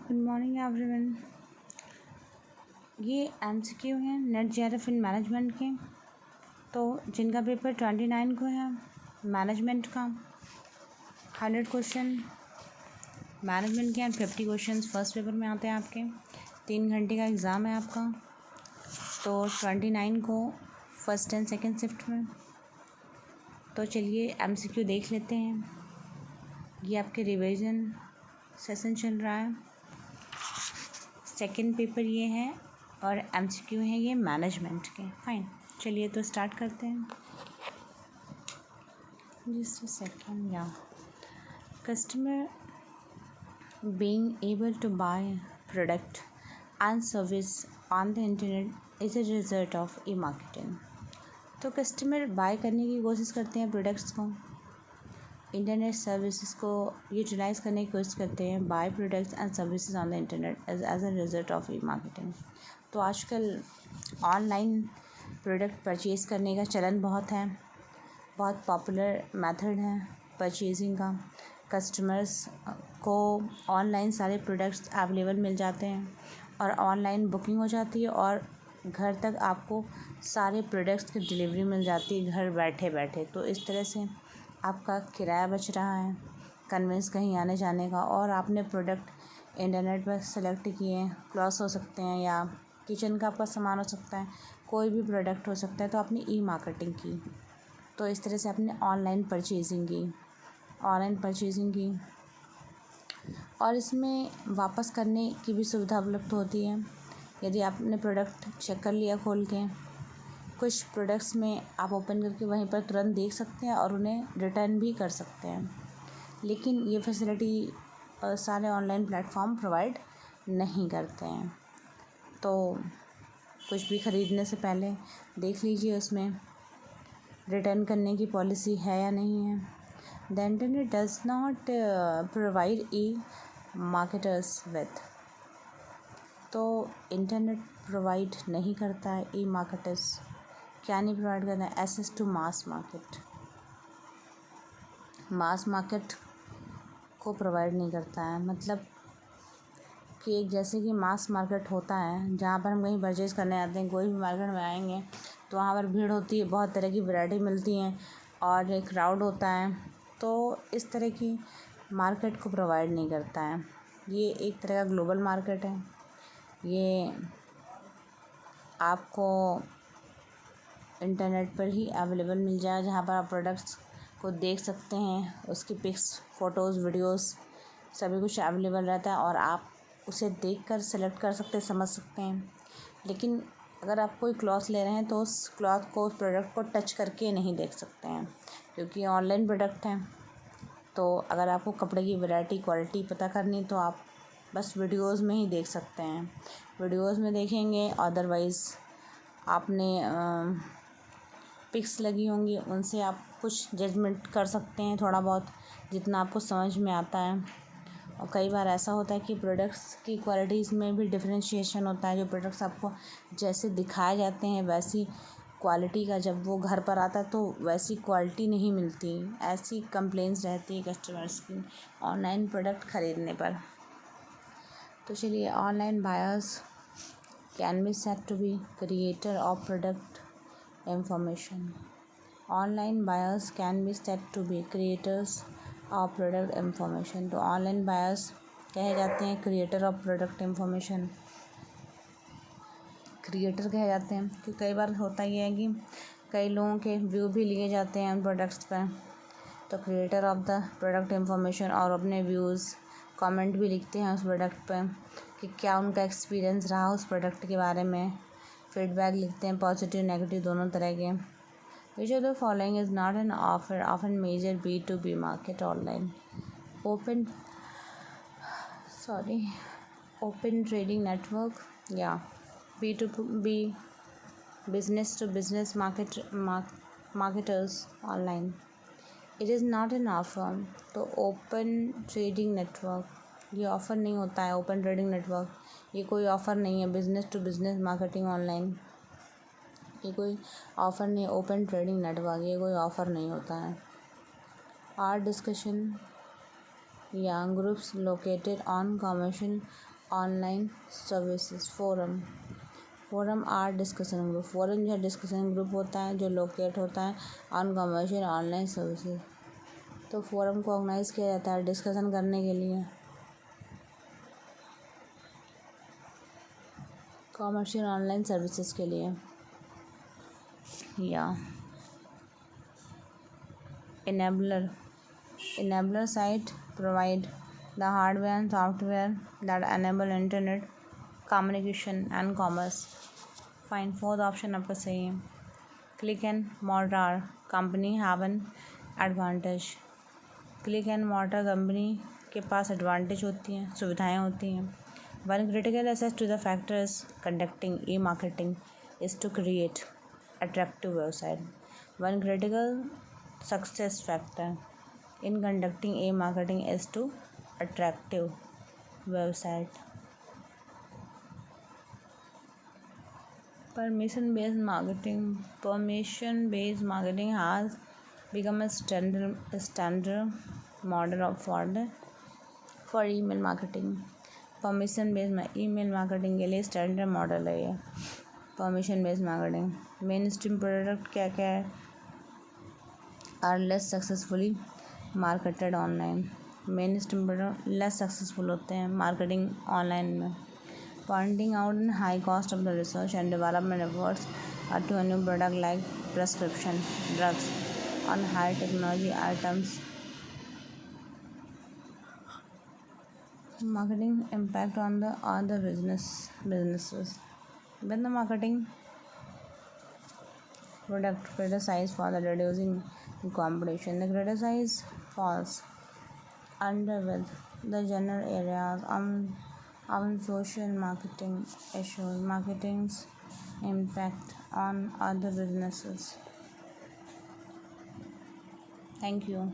Good morning everyone. ये MCQ हैं net JRF in management के, तो जिनका पेपर 29 को है मैनेजमेंट का। 100 क्वेश्चन मैनेजमेंट के एंड 50 क्वेश्चन फर्स्ट पेपर में आते हैं आपके। 3 घंटे का एग्ज़ाम है आपका, तो 29 को फर्स्ट एंड सेकंड शिफ्ट में। तो चलिए एमसीक्यू देख लेते हैं। ये आपके रिवीजन सेशन चल रहा है। सेकंड पेपर ये है और एमसीक्यू है ये मैनेजमेंट के। फाइन, चलिए तो स्टार्ट करते हैं। Just a second. या customer being able to buy product and service on the internet is a result of e marketing. तो कस्टमर बाय करने की कोशिश करते हैं प्रोडक्ट्स को, इंटरनेट सर्विसेज को यूटिलाइज़ करने की कोशिश करते हैं, buy products and services on the internet as a result of e marketing. तो आजकल ऑनलाइन प्रोडक्ट परचेज़ करने का चलन बहुत है, बहुत पॉपुलर मेथड है परचेजिंग का। कस्टमर्स को ऑनलाइन सारे प्रोडक्ट्स अवेलेबल मिल जाते हैं और ऑनलाइन बुकिंग हो जाती है और घर तक आपको सारे प्रोडक्ट्स की डिलीवरी मिल जाती है घर बैठे बैठे। तो इस तरह से आपका किराया बच रहा है कन्वेंस कहीं आने जाने का, और आपने प्रोडक्ट इंटरनेट पर सेलेक्ट किए। क्लॉथ्स हो सकते हैं या किचन का आपका सामान हो सकता है, कोई भी प्रोडक्ट हो सकता है। तो आपने ई मार्केटिंग की, तो इस तरह से आपने ऑनलाइन परचेजिंग की और इसमें वापस करने की भी सुविधा उपलब्ध होती है। यदि आपने प्रोडक्ट चेक कर लिया खोल के, कुछ प्रोडक्ट्स में आप ओपन करके वहीं पर तुरंत देख सकते हैं और उन्हें रिटर्न भी कर सकते हैं, लेकिन ये फैसिलिटी सारे ऑनलाइन प्लेटफॉर्म प्रोवाइड नहीं करते हैं। तो कुछ भी ख़रीदने से पहले देख लीजिए उसमें रिटर्न करने की पॉलिसी है या नहीं है। The internet does not provide E marketers with. तो इंटरनेट प्रोवाइड नहीं करता है ई मार्केटर्स, क्या नहीं प्रोवाइड करता है? एक्सेस टू मास मार्केट को प्रोवाइड नहीं करता है। मतलब कि जैसे कि मास मार्केट होता है जहाँ पर हम कहीं परचेज़ करने आते हैं, कोई भी मार्केट में आएंगे तो वहाँ पर भीड़ होती है, बहुत तरह की वैरायटी मिलती हैं और एक क्राउड होता है। तो इस तरह की मार्केट को प्रोवाइड नहीं करता है। ये एक तरह का ग्लोबल मार्केट है। ये आपको इंटरनेट पर ही अवेलेबल मिल जाए, जहाँ पर आप प्रोडक्ट्स को देख सकते हैं, उसकी पिक्स, फ़ोटोज़, वीडियोज़ सभी कुछ अवेलेबल रहता है और आप उसे देखकर सेलेक्ट कर सकते हैं, समझ सकते हैं। लेकिन अगर आप कोई क्लॉथ ले रहे हैं तो उस क्लॉथ को, उस प्रोडक्ट को टच करके नहीं देख सकते हैं, क्योंकि ऑनलाइन प्रोडक्ट है। तो अगर आपको कपड़े की वैरायटी, क्वालिटी पता करनी तो आप बस वीडियोज़ में ही देख सकते हैं। वीडियोज़ में देखेंगे, अदरवाइज़ आपने पिक्स लगी होंगी उनसे आप कुछ जजमेंट कर सकते हैं, थोड़ा बहुत जितना आपको समझ में आता है। और कई बार ऐसा होता है कि प्रोडक्ट्स की क्वालिटीज़ में भी डिफरेंशिएशन होता है। जो प्रोडक्ट्स आपको जैसे दिखाए जाते हैं वैसी क्वालिटी का जब वो घर पर आता है तो वैसी क्वालिटी नहीं मिलती। ऐसी कंप्लेंट्स रहती है कस्टमर्स की ऑनलाइन प्रोडक्ट ख़रीदने पर। तो चलिए, online buyers can be said to be creator of product information. Online buyers can be said to be creators of product information. तो ऑनलाइन बायर्स कहे जाते हैं creator of product information. Creator कहे जाते हैं कि कई बार होता ही है कि कई लोगों के व्यू भी लिए जाते हैं उन प्रोडक्ट्स पर। तो creator of the product information, और अपने व्यूज़, कमेंट भी लिखते हैं उस प्रोडक्ट पर कि क्या उनका एक्सपीरियंस रहा उस प्रोडक्ट के बारे में। फीडबैक लिखते हैं, पॉजिटिव नेगेटिव दोनों तरह के। Which of the following is not an offer of an major B2B market online? Open trading network या B2B business to business marketers online. It is not an offer. तो open trading network ये offer नहीं होता है। Open trading network ये कोई offer नहीं है। Business to business marketing online ये कोई ऑफ़र नहीं है। ओपन ट्रेडिंग नेटवर्क ये कोई ऑफ़र नहीं होता है। आर डिस्कशन या groups located on commercial online services forum our discussion group. Forum जो है डिस्कशन ग्रुप होता है जो लोकेट होता है ऑन कमर्शियल ऑनलाइन सर्विसेज। तो फोरम को ऑर्गेनाइज किया जाता है डिस्कशन करने के लिए कमर्शियल ऑनलाइन सर्विसेज के लिए। या enabler site provide the hardware and software that enable internet communication and commerce। Fine, fourth option आपका सही है। Click and mortar company have an advantage. Click and mortar company के पास एडवांटेज होती हैं, सुविधाएं होती हैं। One critical access to the factors conducting e marketing is to create attractive website. One critical success factor in conducting a marketing is to attractive website। permission based marketing has become a standard model for email marketing। permission based email marketing के लिए standard model है ये permission based marketing। mainstream product क्या क्या है are less successfully marketed online. Mainstream product less successful होते हैं marketing online में। Pointing out in high cost of the research and development efforts to a new product like prescription drugs on high technology items. Marketing impact on the other businesses when the marketing product criticized for the reducing competition, the criticize falls under with the general areas on social marketing issues, marketing's impact on other businesses। Thank you।